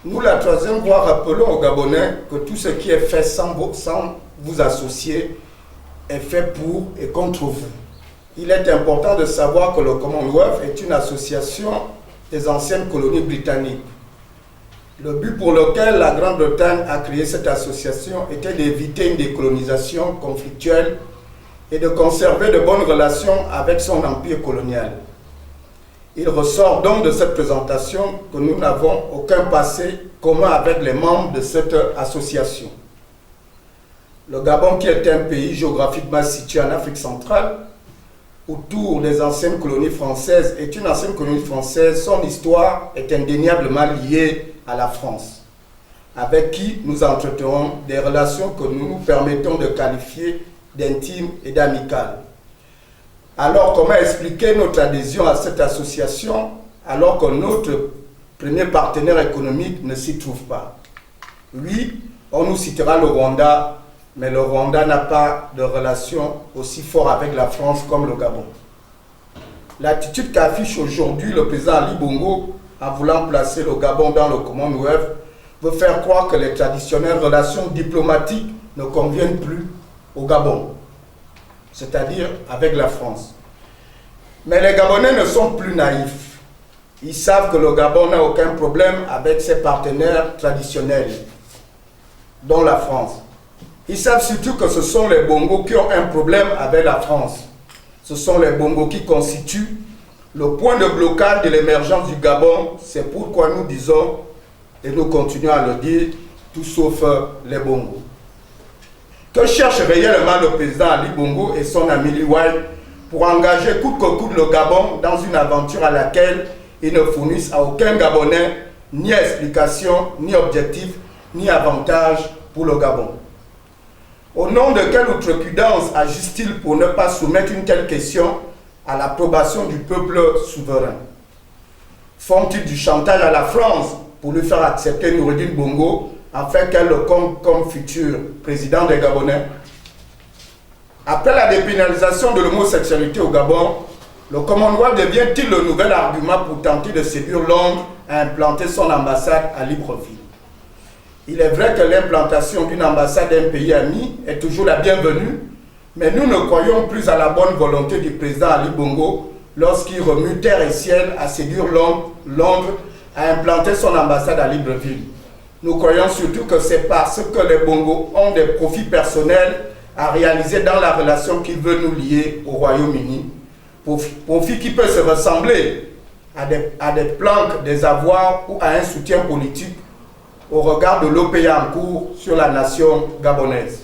Nous, la troisième voie, rappelons aux Gabonais que tout ce qui est fait sans vous associer est fait pour et contre vous. Il est important de savoir que le Commonwealth est une association des anciennes colonies britanniques. Le but pour lequel la Grande-Bretagne a créé cette association était d'éviter une décolonisation conflictuelle et de conserver de bonnes relations avec son empire colonial. Il ressort donc de cette présentation que nous n'avons aucun passé commun avec les membres de cette association. Le Gabon, qui est un pays géographiquement situé en Afrique centrale, autour des anciennes colonies françaises, est une ancienne colonie française. Son histoire est indéniablement liée à la France, avec qui nous entretenons des relations que nous nous permettons de qualifier d'intimes et d'amicales. Alors, comment expliquer notre adhésion à cette association alors que notre premier partenaire économique ne s'y trouve pas? Oui, on nous citera le Rwanda, mais le Rwanda n'a pas de relation aussi forte avec la France comme le Gabon. L'attitude qu'affiche aujourd'hui le président Ali Bongo en voulant placer le Gabon dans le Commonwealth veut faire croire que les traditionnelles relations diplomatiques ne conviennent plus au Gabon, c'est-à-dire avec la France. Mais les Gabonais ne sont plus naïfs. Ils savent que le Gabon n'a aucun problème avec ses partenaires traditionnels, dont la France. Ils savent surtout que ce sont les Bongos qui ont un problème avec la France. Ce sont les Bongos qui constituent le point de blocage de l'émergence du Gabon. C'est pourquoi nous disons, et nous continuons à le dire, tout sauf les Bongos. Que cherche réellement le président Ali Bongo et son ami Liwai pour engager coûte que coûte le Gabon dans une aventure à laquelle ils ne fournissent à aucun Gabonais ni explication, ni objectif, ni avantage pour le Gabon? Au nom de quelle outrecuidance agissent-ils pour ne pas soumettre une telle question à l'approbation du peuple souverain? Font-ils du chantage à la France pour lui faire accepter Noureddine Bongo afin qu'elle le compte comme futur président des Gabonais? Après la dépénalisation de l'homosexualité au Gabon, le Commonwealth devient-il le nouvel argument pour tenter de séduire Londres à implanter son ambassade à Libreville? Il est vrai que l'implantation d'une ambassade d'un pays ami est toujours la bienvenue, mais nous ne croyons plus à la bonne volonté du président Ali Bongo lorsqu'il remue terre et ciel à séduire Londres à implanter son ambassade à Libreville. Nous croyons surtout que c'est parce que les Bongos ont des profits personnels à réaliser dans la relation qu'il veut nous lier au Royaume-Uni, profit qui peut se ressembler à des planques, des avoirs ou à un soutien politique au regard de l'OPA en cours sur la nation gabonaise.